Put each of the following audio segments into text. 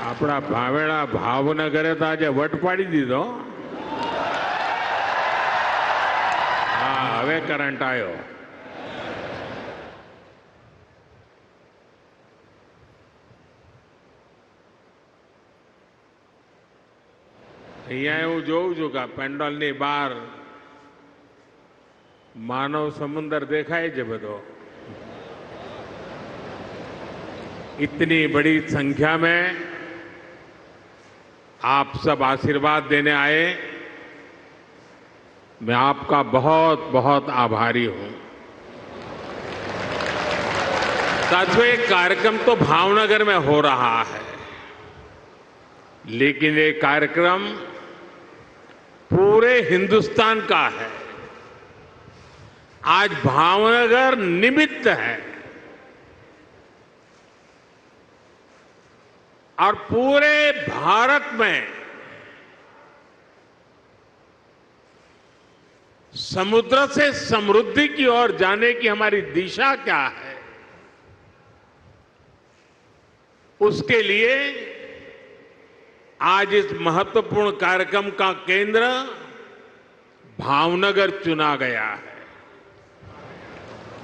આપણા ભાવેણા ભાવનગરે તો આજે વટ પાડી દીધો. હા, હવે કરંટ આવ્યો. અહીંયા હું જોઉં છું કે પેન્ડોલની બહાર માનવ સમુદ્ર દેખાય છે બધો. इतनी बड़ी संख्या में आप सब आशीर्वाद देने आए, मैं आपका बहुत बहुत आभारी हूं. साथियों, ये कार्यक्रम तो भावनगर में हो रहा है, लेकिन ये कार्यक्रम पूरे हिंदुस्तान का है. आज भावनगर निमित्त है और पूरे भारत में समुद्र से समृद्धि की ओर जाने की हमारी दिशा क्या है, उसके लिए आज इस महत्वपूर्ण कार्यक्रम का केंद्र भावनगर चुना गया है.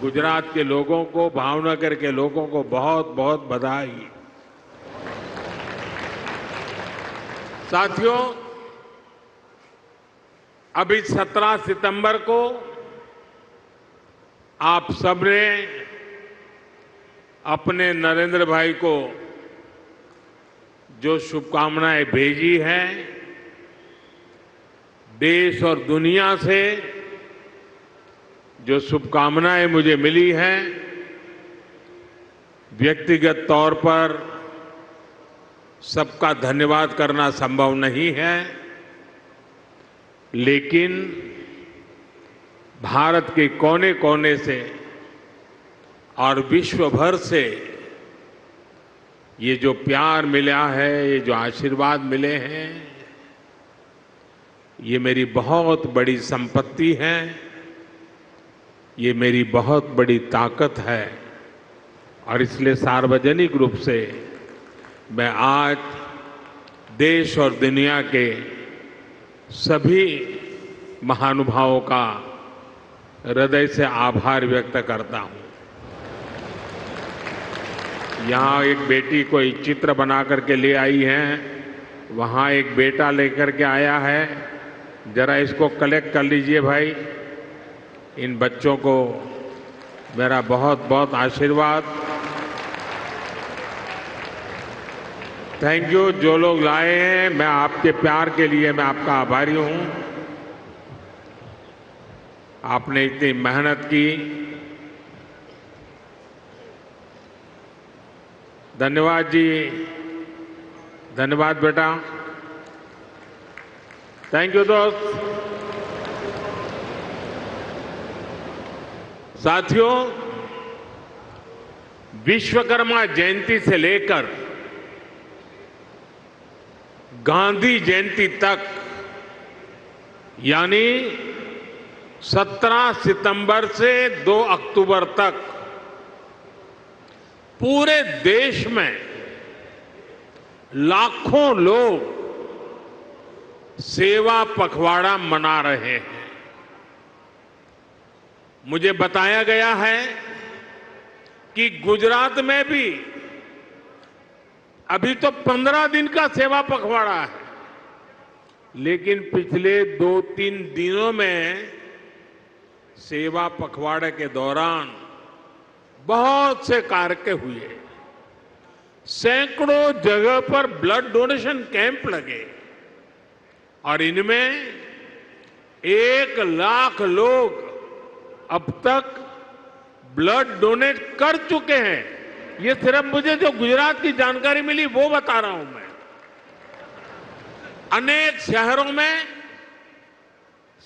गुजरात के लोगों को, भावनगर के लोगों को बहुत बहुत बधाई. साथियों, अभी 17 सितंबर को आप सबने अपने नरेंद्र भाई को जो शुभकामनाएं भेजी हैं, देश और दुनिया से जो शुभकामनाएं मुझे मिली हैं, व्यक्तिगत तौर पर सबका धन्यवाद करना संभव नहीं है, लेकिन भारत के कोने कोने से और विश्व भर से ये जो प्यार मिला है, ये जो आशीर्वाद मिले हैं, ये मेरी बहुत बड़ी संपत्ति है, ये मेरी बहुत बड़ी ताकत है. और इसलिए सार्वजनिक रूप से मैं आज देश और दुनिया के सभी महानुभावों का हृदय से आभार व्यक्त करता हूं. यहां एक बेटी कोई चित्र बना करके ले आई है, वहां एक बेटा लेकर के आया है. जरा इसको कलेक्ट कर लीजिए भाई. इन बच्चों को मेरा बहुत बहुत आशीर्वाद. Thank you. जो लोग लाए हैं, मैं आपके प्यार के लिए मैं आपका आभारी हूं. आपने इतनी मेहनत की. धन्यवाद जी, धन्यवाद बेटा. थैंक यू दोस्त. साथियों, विश्वकर्मा जयंती से लेकर गांधी जयंती तक, यानी 17 सितंबर से 2 अक्टूबर तक पूरे देश में लाखों लोग सेवा पखवाड़ा मना रहे हैं. मुझे बताया गया है कि गुजरात में भी अभी तो 15 दिन का सेवा पखवाड़ा है, लेकिन पिछले 2-3 दिनों में सेवा पखवाड़े के दौरान बहुत से कार्य हुए. सैकड़ों जगह पर ब्लड डोनेशन कैंप लगे और इनमें 1 लाख लोग अब तक ब्लड डोनेट कर चुके हैं. ये सिर्फ मुझे जो गुजरात की जानकारी मिली वो बता रहा हूं मैं. अनेक शहरों में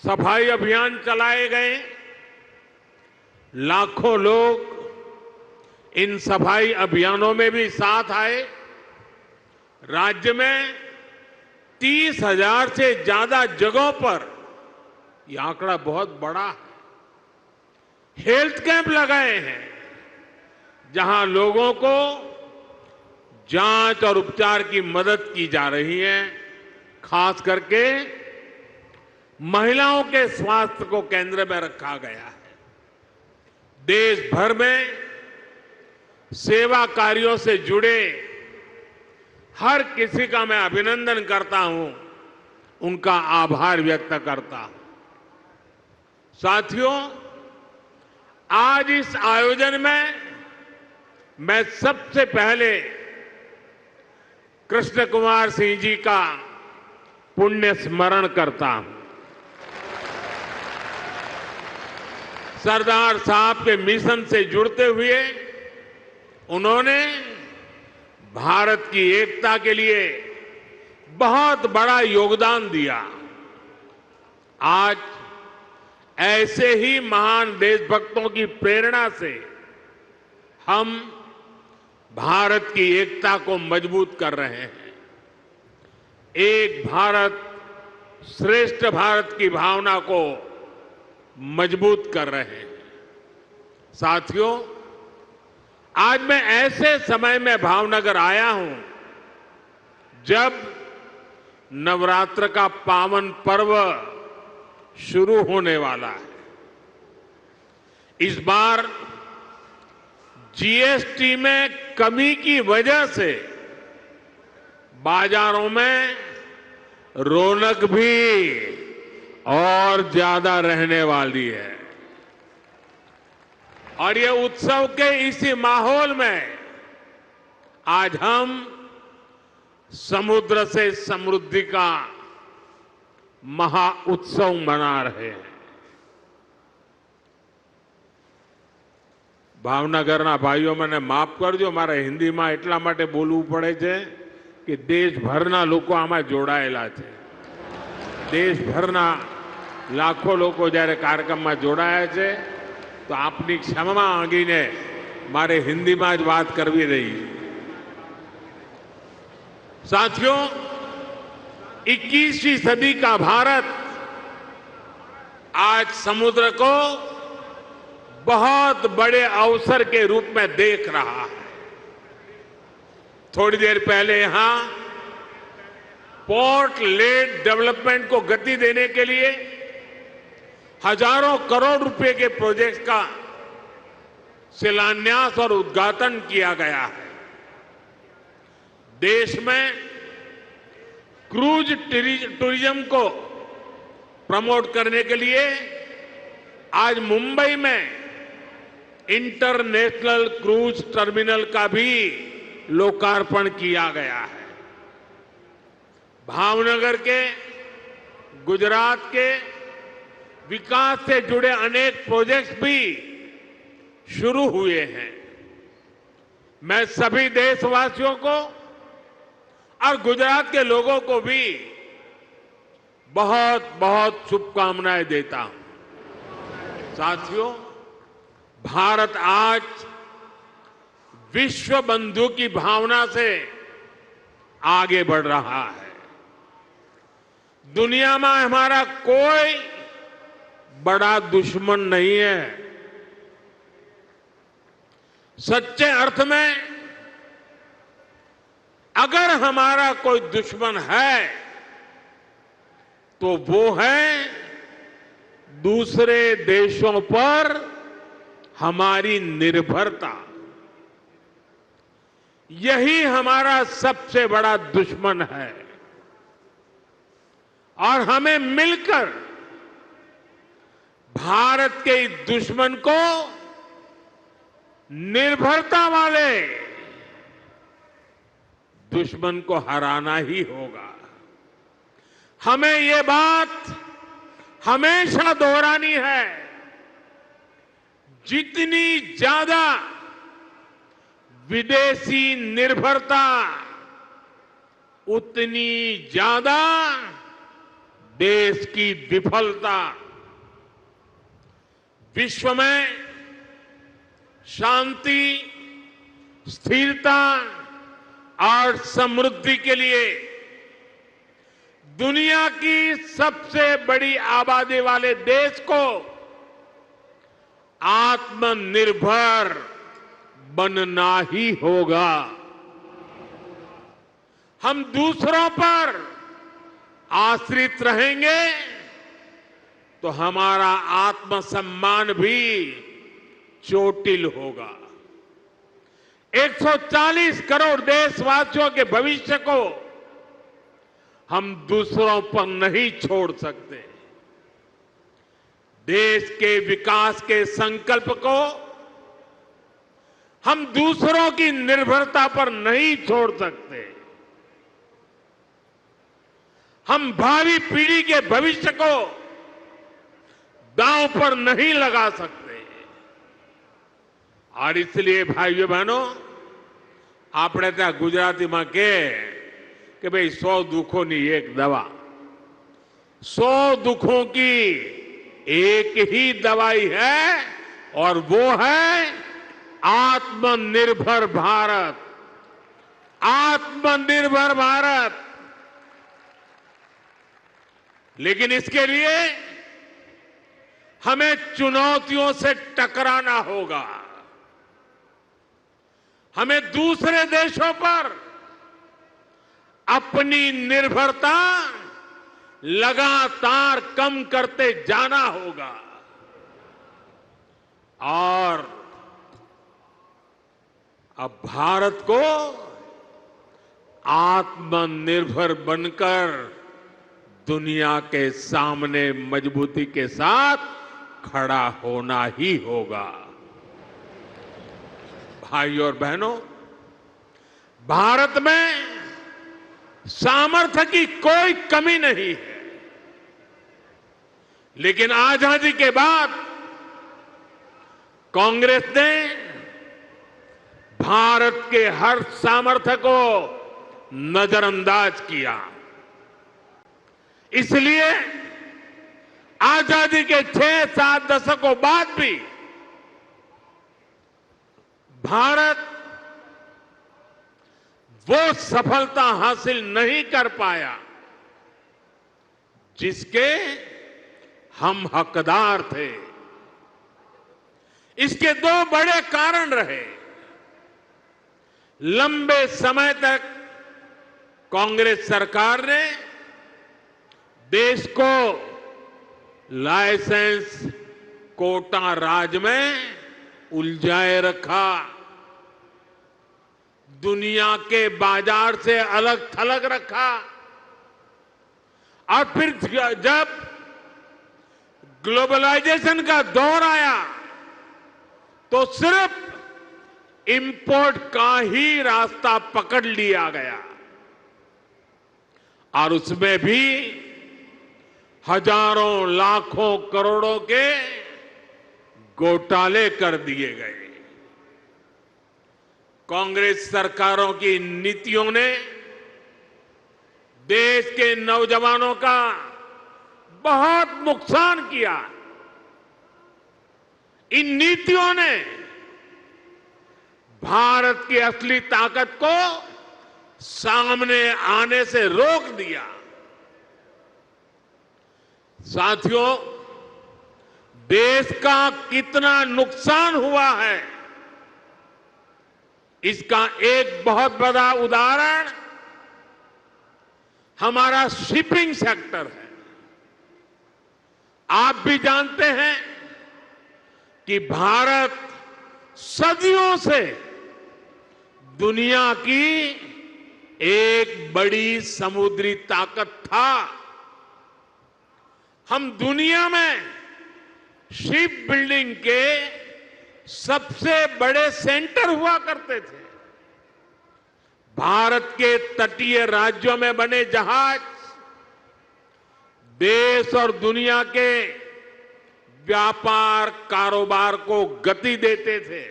सफाई अभियान चलाए गए. लाखों लोग इन सफाई अभियानों में भी साथ आए. राज्य में 30,000 से ज्यादा जगहों पर, यह आंकड़ा बहुत बड़ा है, हेल्थ कैंप लगाए हैं, जहां लोगों को जांच और उपचार की मदद की जा रही है। खास करके महिलाओं के स्वास्थ्य को केंद्र में रखा गया है। देश भर में सेवा कार्यों से जुड़े हर किसी का मैं अभिनंदन करता हूं, उनका आभार व्यक्त करता हूं। साथियों, आज इस आयोजन में मैं सबसे पहले कृष्ण कुमार सिंह जी का पुण्य स्मरण करता हूं। सरदार साहब के मिशन से जुड़ते हुए उन्होंने भारत की एकता के लिए बहुत बड़ा योगदान दिया। आज ऐसे ही महान देशभक्तों की प्रेरणा से हम भारत की एकता को मजबूत कर रहे हैं। एक भारत श्रेष्ठ भारत की भावना को मजबूत कर रहे हैं। साथियों, आज मैं ऐसे समय में भावनगर आया हूं जब नवरात्र का पावन पर्व शुरू होने वाला है। इस बार जीएसटी में कमी की वजह से बाजारों में रौनक भी और ज्यादा रहने वाली है। और ये उत्सव के इसी माहौल में आज हम समुद्र से समृद्धि का महा उत्सव मना रहे हैं। ભાવનગરના ભાઈઓ મને માફ કરજો, મારે હિન્દીમાં એટલા માટે બોલવું પડે છે કે દેશભરના લોકો આમાં જોડાયેલા છે। દેશભરના લાખો લોકો જ્યારે કાર્યક્રમમાં જોડાયા છે, તો આપની ક્ષમા માંગીને મારે हिंदीમાં જ વાત કરવી રહી। साथियों, 21वीं सदी का भारत आज समुद्र को बहुत बड़े अवसर के रूप में देख रहा है। थोड़ी देर पहले यहां पोर्ट लेड डेवलपमेंट को गति देने के लिए हजारों करोड़ रुपए के प्रोजेक्ट का शिलान्यास और उद्घाटन किया गया है। देश में क्रूज टूरिज्म को प्रमोट करने के लिए आज मुंबई में इंटरनेशनल क्रूज टर्मिनल का भी लोकार्पण किया गया है। भावनगर के, गुजरात के विकास से जुड़े अनेक प्रोजेक्ट्स भी शुरू हुए हैं। मैं सभी देशवासियों को और गुजरात के लोगों को भी बहुत बहुत शुभकामनाएं देता हूं। साथियों, भारत आज विश्व बंधु की भावना से आगे बढ़ रहा है। दुनिया में हमारा कोई बड़ा दुश्मन नहीं है। सच्चे अर्थ में अगर हमारा कोई दुश्मन है तो वो है दूसरे देशों पर हमारी निर्भरता। यही हमारा सबसे बड़ा दुश्मन है और हमें मिलकर भारत के इस दुश्मन को निर्भरता वाले दुश्मन को हराना ही होगा। हमें ये बात हमेशा दोहरानी है, जितनी ज्यादा विदेशी निर्भरता उतनी ज्यादा देश की विफलता। विश्व में शांति, स्थिरता और समृद्धि के लिए दुनिया की सबसे बड़ी आबादी वाले देश को आत्मनिर्भर बनना ही होगा। हम दूसरों पर आश्रित रहेंगे तो हमारा आत्मसम्मान भी चोटिल होगा। 140 करोड़ देशवासियों के भविष्य को हम दूसरों पर नहीं छोड़ सकते। देश के विकास के संकल्प को हम दूसरों की निर्भरता पर नहीं छोड़ सकते। हम भावी पीढ़ी के भविष्य को दांव पर नहीं लगा सकते। और इसलिए भाइयों बहनों, આપણે ત્યાં ગુજરાતીમાં કે ભાઈ 100 દુઃખોની એક દવા, 100 दुखों की एक ही दवाई है और वो है आत्मनिर्भर भारत। आत्मनिर्भर भारत। लेकिन इसके लिए हमें चुनौतियों से टकराना होगा। हमें दूसरे देशों पर अपनी निर्भरता लगातार कम करते जाना होगा और अब भारत को आत्मनिर्भर बनकर दुनिया के सामने मजबूती के साथ खड़ा होना ही होगा। भाइयों और बहनों, भारत में सामर्थ्य की कोई कमी नहीं है, लेकिन आजादी के बाद कांग्रेस ने भारत के हर सामर्थ्य को नजरअंदाज किया। इसलिए आजादी के 6-7 दशकों बाद भी भारत वो सफलता हासिल नहीं कर पाया जिसके हम हकदार थे। इसके 2 बड़े कारण रहे। लंबे समय तक कांग्रेस सरकार ने देश को लाइसेंस कोटा राज में उलझाए रखा, दुनिया के बाजार से अलग थलग रखा और फिर जब ग्लोबलाइजेशन का दौर आया तो सिर्फ इंपोर्ट का ही रास्ता पकड़ लिया गया और उसमें भी हजारों लाखों करोड़ों के घोटाले कर दिए गए। कांग्रेस सरकारों की नीतियों ने देश के नौजवानों का बहुत नुकसान किया। इन नीतियों ने भारत की असली ताकत को सामने आने से रोक दिया। साथियों, देश का कितना नुकसान हुआ है इसका एक बहुत बड़ा उदाहरण हमारा शिपिंग सेक्टर है। आप भी जानते हैं कि भारत सदियों से दुनिया की एक बड़ी समुद्री ताकत था। हम दुनिया में शिप बिल्डिंग के सबसे बड़े सेंटर हुआ करते थे। भारत के तटीय राज्यों में बने जहाज देश और दुनिया के व्यापार कारोबार को गति देते थे।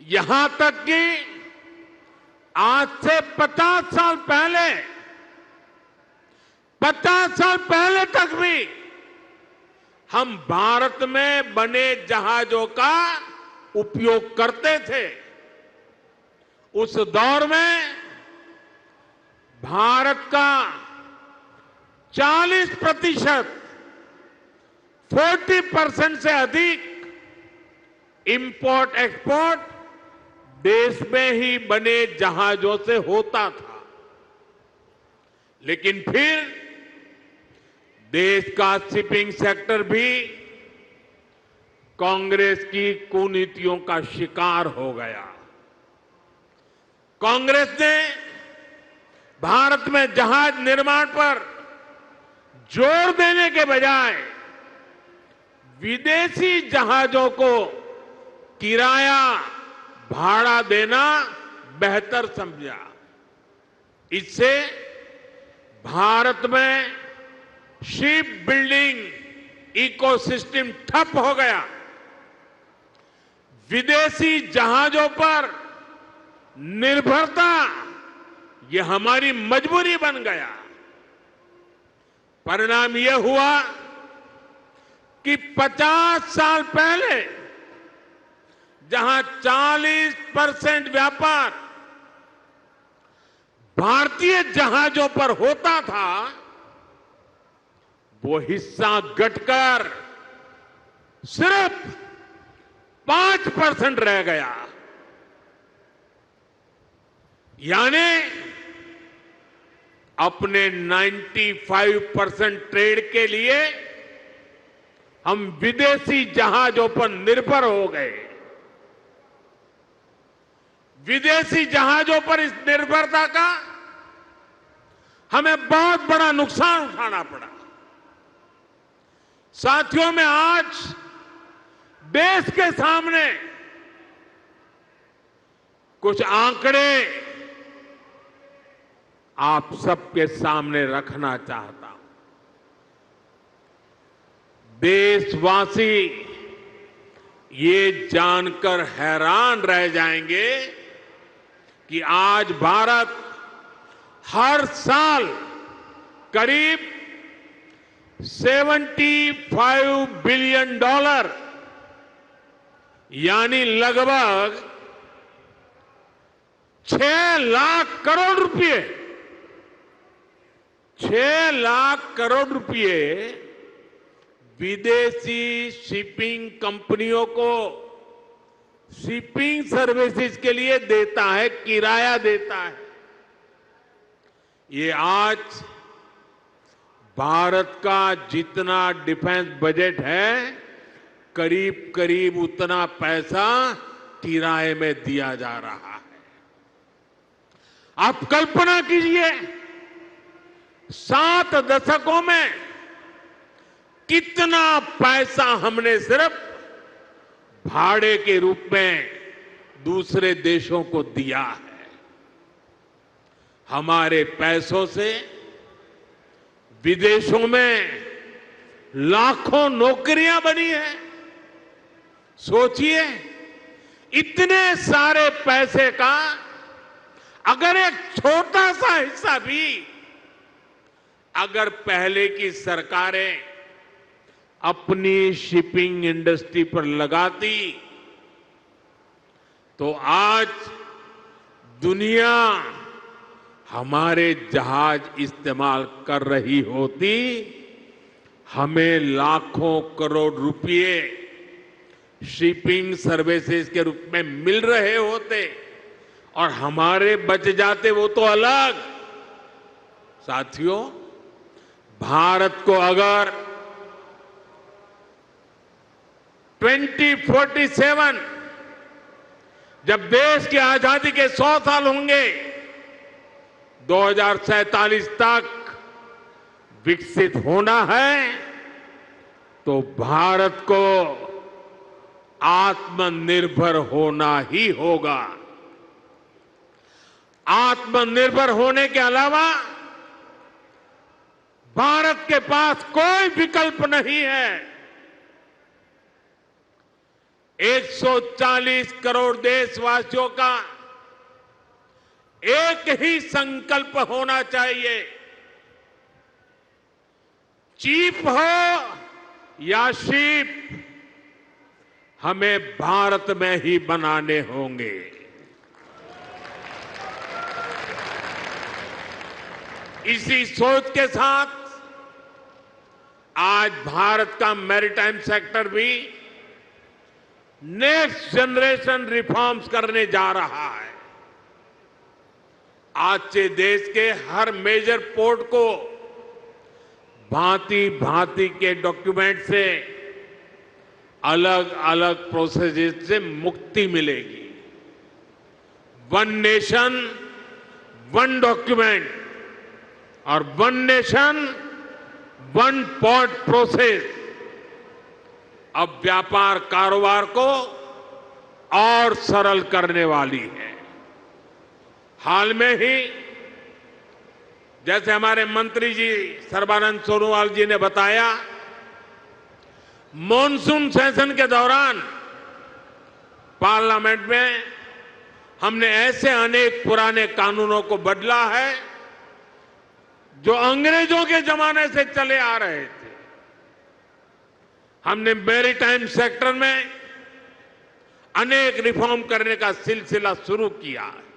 यहां तक कि आज से 50 साल पहले तक भी हम भारत में बने जहाजों का उपयोग करते थे। उस दौर में भारत का 40% 40% से अधिक इंपोर्ट एक्सपोर्ट देश में ही बने जहाजों से होता था। लेकिन फिर देश का शिपिंग सेक्टर भी कांग्रेस की कुनीतियों का शिकार हो गया। कांग्रेस ने भारत में जहाज निर्माण पर जोर देने के बजाय विदेशी जहाजों को किराया भाड़ा देना बेहतर समझा। इससे भारत में शिप बिल्डिंग इकोसिस्टम ठप हो गया। विदेशी जहाजों पर निर्भरता ये हमारी मजबूरी बन गया। परिणाम यह हुआ कि 50 साल पहले जहां 40% व्यापार भारतीय जहाजों पर होता था, वो हिस्सा घटकर सिर्फ 5% रह गया। यानी अपने 95% ट्रेड के लिए हम विदेशी जहाजों पर निर्भर हो गए। विदेशी जहाजों पर इस निर्भरता का हमें बहुत बड़ा नुकसान उठाना पड़ा। साथियों, में आज देश के सामने कुछ आंकड़े आप सबके सामने रखना चाहता हूं। देशवासी ये जानकर हैरान रह जाएंगे कि आज भारत हर साल करीब $75 बिलियन यानी लगभग 6 लाख करोड़ रुपए 6 लाख करोड़ रुपए विदेशी शिपिंग कंपनियों को शिपिंग सर्विसेज के लिए देता है, किराया देता है। ये आज भारत का जितना डिफेंस बजट है, करीब करीब उतना पैसा किराए में दिया जा रहा है। आप कल्पना कीजिए, 7 दशकों में कितना पैसा हमने सिर्फ भाड़े के रूप में दूसरे देशों को दिया है। हमारे पैसों से विदेशों में लाखों नौकरियां बनी हैं। सोचिए, इतने सारे पैसे का अगर एक छोटा सा हिस्सा भी अगर पहले की सरकारें अपनी शिपिंग इंडस्ट्री पर लगाती, तो आज दुनिया हमारे जहाज इस्तेमाल कर रही होती, हमें लाखों करोड़ रुपए शिपिंग सर्विसेज के रूप में मिल रहे होते और हमारे बच जाते वो तो अलग। साथियों, भारत को अगर 2047 जब देश की आजादी के 100 साल होंगे, 2047 तक विकसित होना है, तो भारत को आत्मनिर्भर होना ही होगा। आत्मनिर्भर होने के अलावा भारत के पास कोई विकल्प नहीं है। 140 करोड़ देशवासियों का एक ही संकल्प होना चाहिए, चीप हो या शिप, हमें भारत में ही बनाने होंगे। इसी सोच के साथ आज भारत का मैरीटाइम सेक्टर भी नेक्स्ट जनरेशन रिफॉर्म्स करने जा रहा है। आज से देश के हर मेजर पोर्ट को भांति भांति के डॉक्यूमेंट से अलग अलग प्रोसेस से मुक्ति मिलेगी। वन नेशन वन डॉक्यूमेंट और one nation one port process अब व्यापार कारोबार को और सरल करने वाली है। हाल में ही जैसे हमारे मंत्री जी सर्बानंद सोनोवाल जी ने बताया, मॉनसून सेशन के दौरान पार्लियामेंट में हमने ऐसे अनेक पुराने कानूनों को बदला है जो अंग्रेजों के जमाने से चले आ रहे थे। हमने मैरीटाइम सेक्टर में अनेक रिफॉर्म करने का सिलसिला शुरू किया है।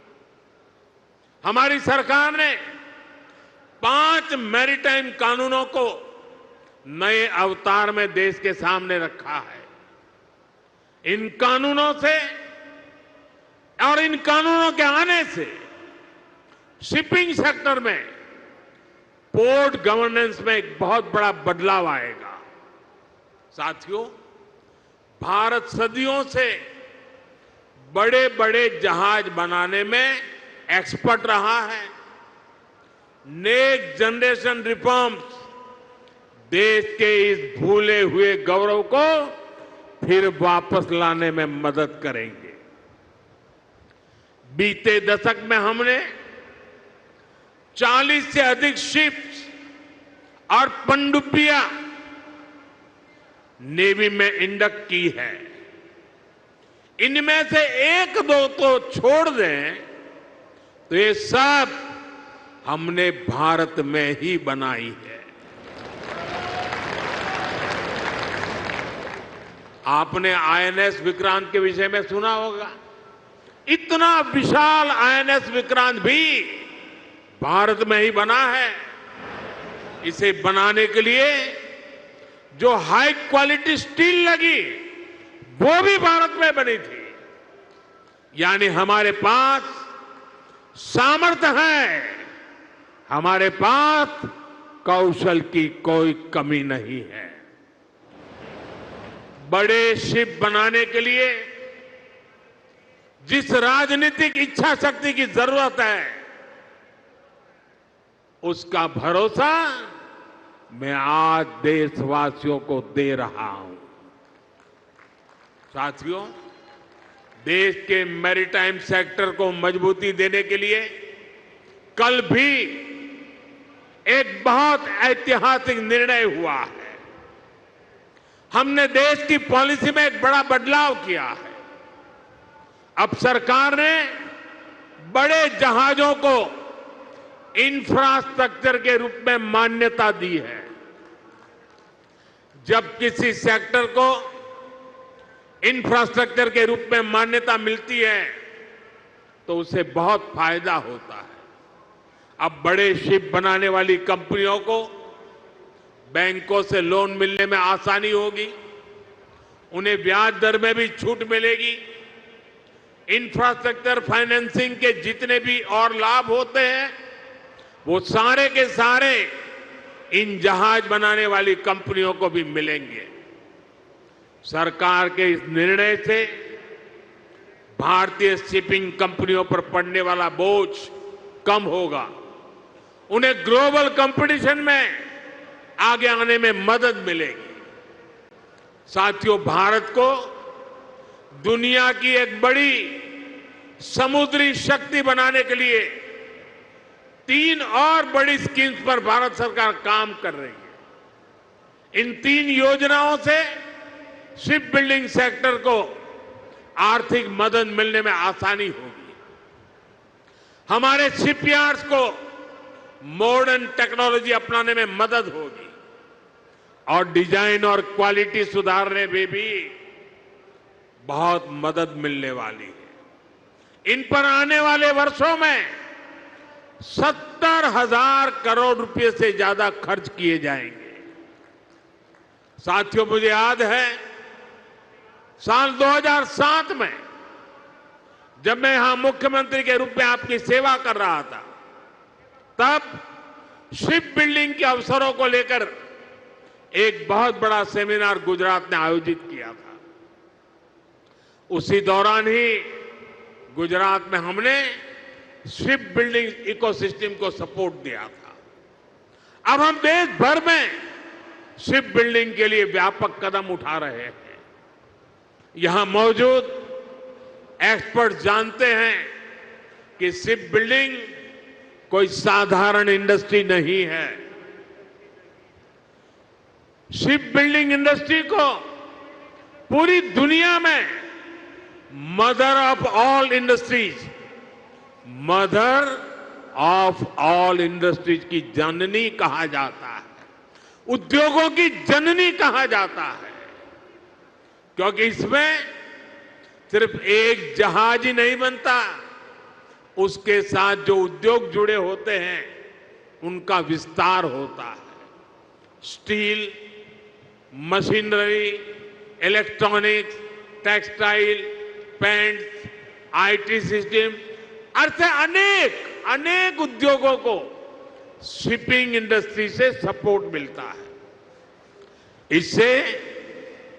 हमारी सरकार ने 5 मैरीटाइम कानूनों को नए अवतार में देश के सामने रखा है। इन कानूनों से और इन कानूनों के आने से शिपिंग सेक्टर में पोर्ट गवर्नेंस में एक बहुत बड़ा बदलाव आएगा। साथियों, भारत सदियों से बड़े बड़े जहाज बनाने में एक्सपर्ट रहा है। नेक्स्ट जनरेशन रिफॉर्म्स देश के इस भूले हुए गौरव को फिर वापस लाने में मदद करेंगे। बीते दशक में हमने 40 से अधिक शिप्स और पनडुब्बियां नेवी में इंडक्ट की है। इनमें से एक दो तो छोड़ दें तो ये सब हमने भारत में ही बनाई है। आपने आईएनएस विक्रांत के विषय में सुना होगा। इतना विशाल आईएनएस विक्रांत भी भारत में ही बना है। इसे बनाने के लिए जो हाई क्वालिटी स्टील लगी वो भी भारत में बनी थी। यानी हमारे पास सामर्थ्य है, हमारे पास कौशल की कोई कमी नहीं है। बड़े शिप बनाने के लिए जिस राजनीतिक इच्छा शक्ति की जरूरत है, उसका भरोसा मैं आज देशवासियों को दे रहा हूं। साथियों, देश के मैरीटाइम सेक्टर को मजबूती देने के लिए कल भी एक बहुत ऐतिहासिक निर्णय हुआ है। हमने देश की पॉलिसी में एक बड़ा बदलाव किया है। अब सरकार ने बड़े जहाजों को इंफ्रास्ट्रक्चर के रूप में मान्यता दी है। जब किसी सेक्टर को इंफ्रास्ट्रक्चर के रूप में मान्यता मिलती है तो उसे बहुत फायदा होता है। अब बड़े शिप बनाने वाली कंपनियों को बैंकों से लोन मिलने में आसानी होगी, उन्हें ब्याज दर में भी छूट मिलेगी। इंफ्रास्ट्रक्चर फाइनेंसिंग के जितने भी और लाभ होते हैं वो सारे के सारे इन जहाज बनाने वाली कंपनियों को भी मिलेंगे। सरकार के इस निर्णय से भारतीय शिपिंग कंपनियों पर पड़ने वाला बोझ कम होगा, उन्हें ग्लोबल कंपटीशन में आगे आने में मदद मिलेगी। साथियों, भारत को दुनिया की एक बड़ी समुद्री शक्ति बनाने के लिए 3 और बड़ी स्कीम्स पर भारत सरकार काम कर रही है। इन 3 योजनाओं से शिप बिल्डिंग सेक्टर को आर्थिक मदद मिलने में आसानी होगी। हमारे शिपयार्ड्स को मॉडर्न टेक्नोलॉजी अपनाने में मदद होगी और डिजाइन और क्वालिटी सुधारने में भी बहुत मदद मिलने वाली है। इन पर आने वाले वर्षों में 70,000 करोड़ रुपए से ज्यादा खर्च किए जाएंगे। साथियों, मुझे याद है साल 2007 में जब मैं यहां मुख्यमंत्री के रूप में आपकी सेवा कर रहा था, तब शिप बिल्डिंग के अवसरों को लेकर एक बहुत बड़ा सेमिनार गुजरात ने आयोजित किया था। उसी दौरान ही गुजरात में हमने शिप बिल्डिंग इकोसिस्टम को सपोर्ट दिया था। अब हम देश भर में शिप बिल्डिंग के लिए व्यापक कदम उठा रहे हैं। यहां मौजूद एक्सपर्ट जानते हैं कि शिप बिल्डिंग कोई साधारण इंडस्ट्री नहीं है। शिप बिल्डिंग इंडस्ट्री को पूरी दुनिया में mother of all industries, mother of all industries की जननी कहा जाता है, उद्योगों की जननी कहा जाता है, क्योंकि इसमें सिर्फ एक जहाज ही नहीं बनता, उसके साथ जो उद्योग जुड़े होते हैं उनका विस्तार होता है। Steel, machinery, electronics, textile, paints, IT system, ऐसे अनेक उद्योगों को शिपिंग इंडस्ट्री से सपोर्ट मिलता है। इससे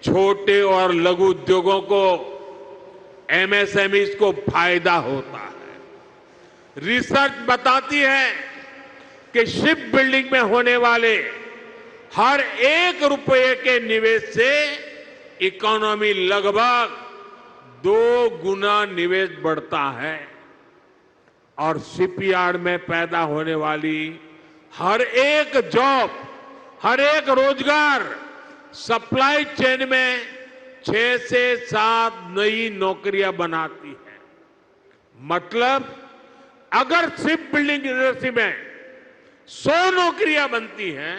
छोटे और लघु उद्योगों को, एमएसएमईज को फायदा होता है। रिसर्च बताती है कि शिप बिल्डिंग में होने वाले हर 1 रुपये के निवेश से इकोनॉमी लगभग 2 गुना निवेश बढ़ता है और शिपयार्ड में पैदा होने वाली हर एक जॉब, हर एक रोजगार सप्लाई चेन में 6 से 7 नई नौकरियां बनाती है। मतलब अगर शिप बिल्डिंग इंडस्ट्री में 100 नौकरियां बनती हैं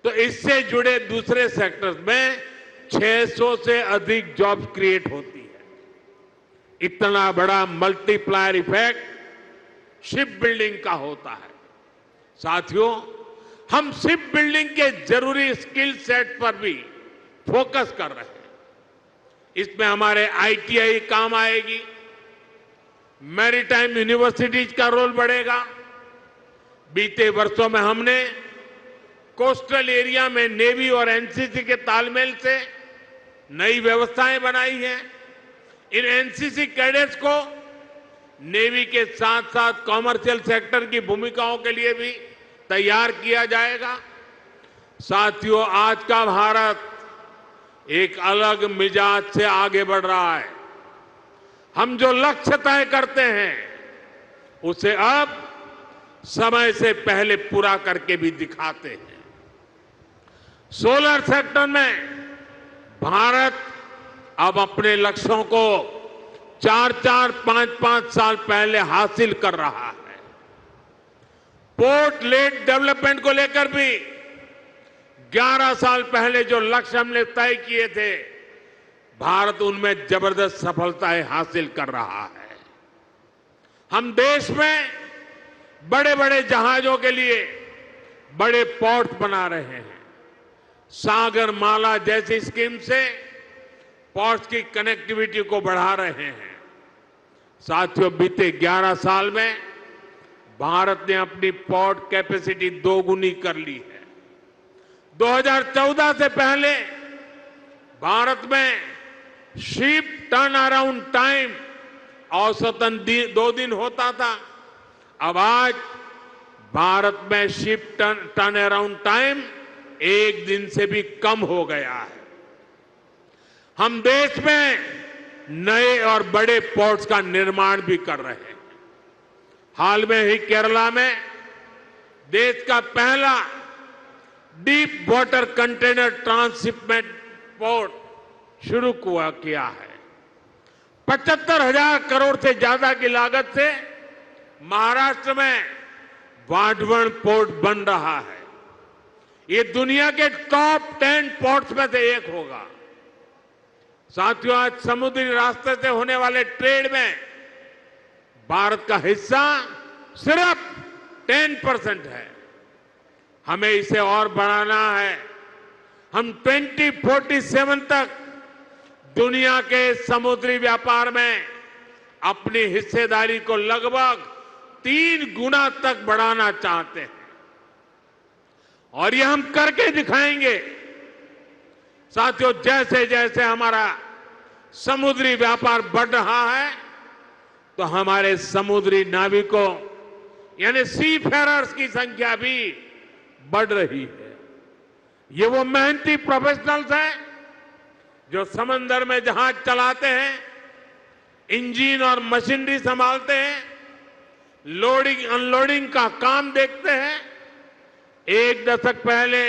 तो इससे जुड़े दूसरे सेक्टर्स में 600 से अधिक जॉब्स क्रिएट होती है। इतना बड़ा मल्टीप्लायर इफेक्ट शिप बिल्डिंग का होता है। साथियों, हम शिप बिल्डिंग के जरूरी स्किल सेट पर भी फोकस कर रहे हैं। इसमें हमारे आईटीआई काम आएगी, मैरीटाइम यूनिवर्सिटीज का रोल बढ़ेगा। बीते वर्षों में हमने कोस्टल एरिया में नेवी और एनसीसी के तालमेल से नई व्यवस्थाएं बनाई हैं। इन एनसीसी कैडेट्स को नेवी के साथ साथ कॉमर्शियल सेक्टर की भूमिकाओं के लिए भी तैयार किया जाएगा। साथियों, आज का भारत एक अलग मिजाज से आगे बढ़ रहा है। हम जो लक्ष्य तय करते हैं उसे अब समय से पहले पूरा करके भी दिखाते हैं। सोलर सेक्टर में भारत अब अपने लक्ष्यों को 4-4, 5-5 साल पहले हासिल कर रहा है। पोर्ट लेड डेवलपमेंट को लेकर भी 11 साल पहले जो लक्ष्य हमने तय किए थे, भारत उनमें जबरदस्त सफलताएं हासिल कर रहा है। हम देश में बड़े बड़े जहाजों के लिए बड़े पोर्ट बना रहे हैं। सागर माला जैसी स्कीम से पोर्ट्स की कनेक्टिविटी को बढ़ा रहे हैं। साथियों, बीते 11 साल में भारत ने अपनी पोर्ट कैपेसिटी 2 गुनी कर ली है। 2014 से पहले भारत में शिप टर्न अराउंड टाइम औसतन 2 दिन होता था। अब आज भारत में शिप टर्न अराउंड टाइम 1 दिन से भी कम हो गया है। हम देश में नए और बड़े पोर्ट्स का निर्माण भी कर रहे हैं। हाल में ही केरला में देश का पहला deep water container transshipment port शुरू किया है। 75,000 करोड़ से ज्यादा की लागत से महाराष्ट्र में वाढवण पोर्ट बन रहा है। ये दुनिया के टॉप 10 पोर्ट्स में से एक होगा। साथियों, आज समुद्री रास्ते से होने वाले ट्रेड में भारत का हिस्सा सिर्फ 10% है। हमें इसे और बढ़ाना है। हम 2047 तक दुनिया के समुद्री व्यापार में अपनी हिस्सेदारी को लगभग 3 गुना तक बढ़ाना चाहते हैं और ये हम करके दिखाएंगे। साथियों, जैसे जैसे हमारा समुद्री व्यापार बढ़ रहा है तो हमारे समुद्री नाविकों यानी सी फेरर्स की संख्या भी बढ़ रही है। ये वो मेहनती प्रोफेशनल्स हैं जो समंदर में जहाज चलाते हैं, इंजन और मशीनरी संभालते हैं, लोडिंग अनलोडिंग का काम देखते हैं। 1 दशक पहले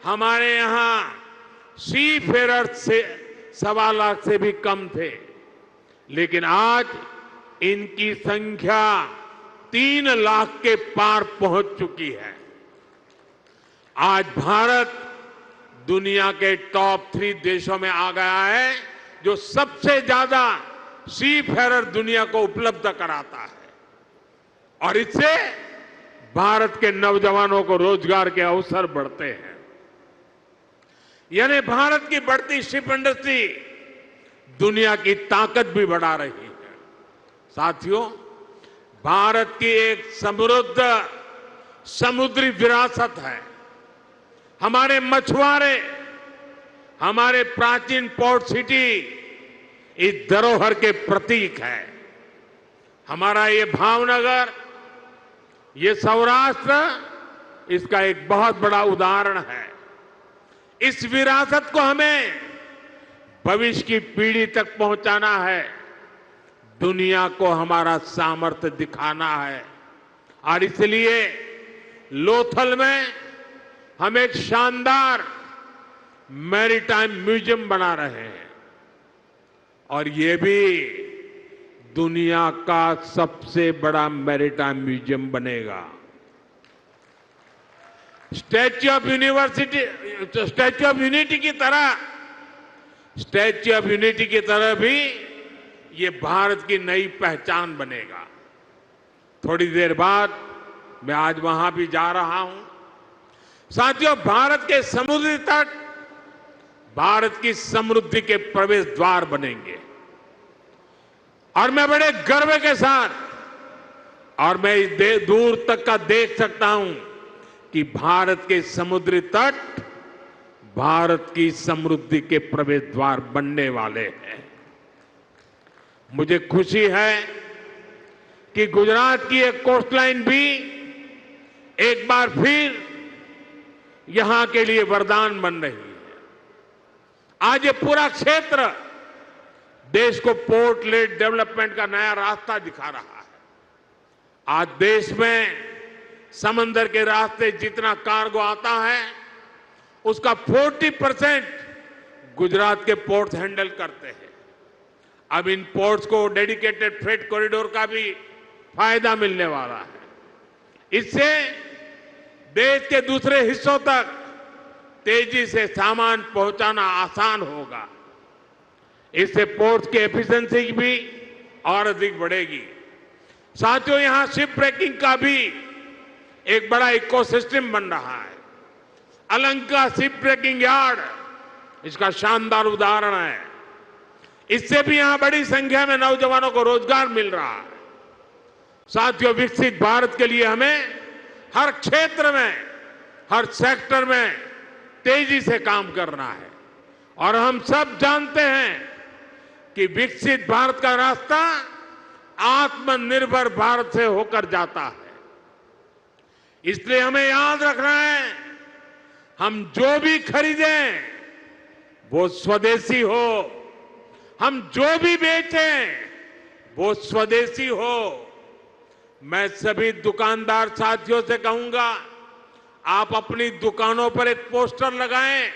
हमारे यहां सी फेरर्स से 1.25 लाख से भी कम थे, लेकिन आज इनकी संख्या 3 लाख के पार पहुंच चुकी है। आज भारत दुनिया के टॉप 3 देशों में आ गया है जो सबसे ज्यादा सी फेरर दुनिया को उपलब्ध कराता है और इससे भारत के नौजवानों को रोजगार के अवसर बढ़ते हैं। यानी भारत की बढ़ती शिप इंडस्ट्री दुनिया की ताकत भी बढ़ा रही है। साथियों, भारत की एक समृद्ध समुद्री विरासत है। हमारे मछुआरे, हमारे प्राचीन पोर्ट सिटी इस धरोहर के प्रतीक है। हमारा ये भावनगर, ये सौराष्ट्र इसका एक बहुत बड़ा उदाहरण है। इस विरासत को हमें भविष्य की पीढ़ी तक पहुंचाना है, दुनिया को हमारा सामर्थ्य दिखाना है और इसलिए लोथल में हम एक शानदार मैरीटाइम म्यूजियम बना रहे हैं और ये भी दुनिया का सबसे बड़ा मैरीटाइम म्यूजियम बनेगा। स्टैच्यू ऑफ यूनिटी की तरह भी ये भारत की नई पहचान बनेगा। थोड़ी देर बाद मैं आज वहां भी जा रहा हूं। साथियों, भारत के समुद्री तट भारत की समृद्धि के प्रवेश द्वार बनेंगे और मैं बड़े गर्व के साथ और मैं दूर तक का देख सकता हूं कि भारत के समुद्री तट भारत की समृद्धि के प्रवेश द्वार बनने वाले हैं। मुझे खुशी है कि गुजरात की एक कोस्टलाइन भी एक बार फिर यहां के लिए वरदान बन रही है। आज ये पूरा क्षेत्र देश को पोर्ट लेड डेवलपमेंट का नया रास्ता दिखा रहा है। आज देश में समंदर के रास्ते जितना कार्गो आता है उसका 40% गुजरात के पोर्ट्स हैंडल करते हैं। अब इन पोर्ट्स को डेडिकेटेड फ्रेट कॉरिडोर का भी फायदा मिलने वाला है। इससे देश के दूसरे हिस्सों तक तेजी से सामान पहुंचाना आसान होगा। इससे पोर्ट्स की एफिशिएंसी भी और अधिक बढ़ेगी। साथियों, यहां शिप ब्रेकिंग का भी एक बड़ा इकोसिस्टम बन रहा है। अलंका शिप ब्रेकिंग यार्ड इसका शानदार उदाहरण है। इससे भी यहां बड़ी संख्या में नौजवानों को रोजगार मिल रहा है। साथियों, विकसित भारत के लिए हमें हर क्षेत्र में, हर सेक्टर में तेजी से काम करना है और हम सब जानते हैं कि विकसित भारत का रास्ता आत्मनिर्भर भारत से होकर जाता है। इसलिए हमें याद रखना है, हम जो भी खरीदें वो स्वदेशी हो, हम जो भी बेचें वो स्वदेशी हो। मैं सभी दुकानदार साथियों से कहूंगा, आप अपनी दुकानों पर एक पोस्टर लगाएं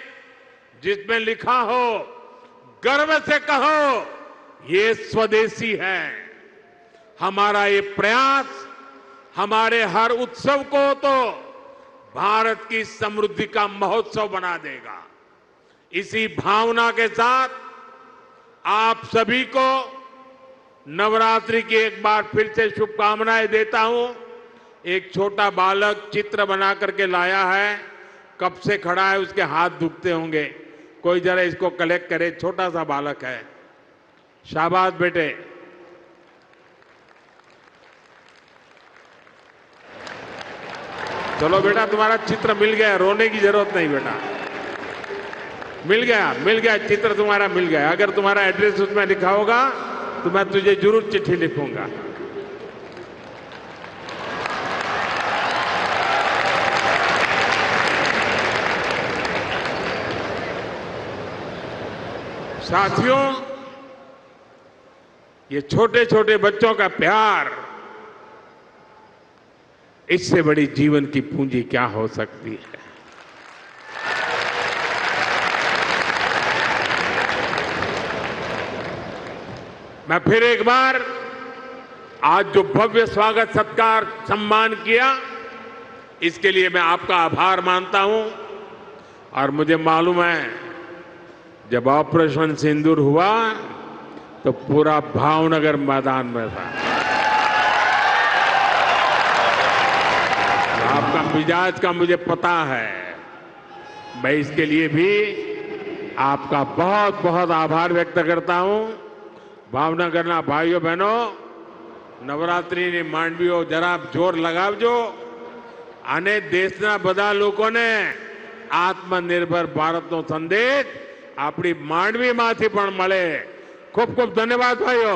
जिसमें लिखा हो, गर्व से कहो ये स्वदेशी है। हमारा ये प्रयास हमारे हर उत्सव को तो भारत की समृद्धि का महोत्सव बना देगा। इसी भावना के साथ आप सभी को नवरात्रि की एक बार फिर से शुभकामनाएं देता हूं। एक छोटा बालक चित्र बना करके लाया है, कब से खड़ा है, उसके हाथ दुखते होंगे। कोई जरा इसको कलेक्ट करे, छोटा सा बालक है। शाबाश बेटे, चलो बेटा, तुम्हारा चित्र मिल गया, रोने की जरूरत नहीं बेटा। मिल गया चित्र तुम्हारा मिल गया। अगर तुम्हारा एड्रेस उसमें लिखा होगा तो मैं तुझे जरूर चिट्ठी लिखूंगा। साथियों, ये छोटे छोटे बच्चों का प्यार, इससे बड़ी जीवन की पूंजी क्या हो सकती है। मैं फिर एक बार आज जो भव्य स्वागत सत्कार सम्मान किया, इसके लिए मैं आपका आभार मानता हूं। और मुझे मालूम है, जब ऑपरेशन सिंदूर हुआ तो पूरा भावनगर मैदान में था। आपका मिजाज का मुझे पता है। मैं इसके लिए भी आपका बहुत बहुत आभार व्यक्त करता हूं। भावनगરના ભાઈઓ બહેનો, નવરાત્રિની માંડવીઓ જરા જોર લગાવજો અને દેશના બધા લોકોને આત્મનિર્ભર ભારતનો સંદેશ આપણી માંડવીમાંથી પણ મળે। ખૂબ ખૂબ ધન્યવાદ ભાઈઓ।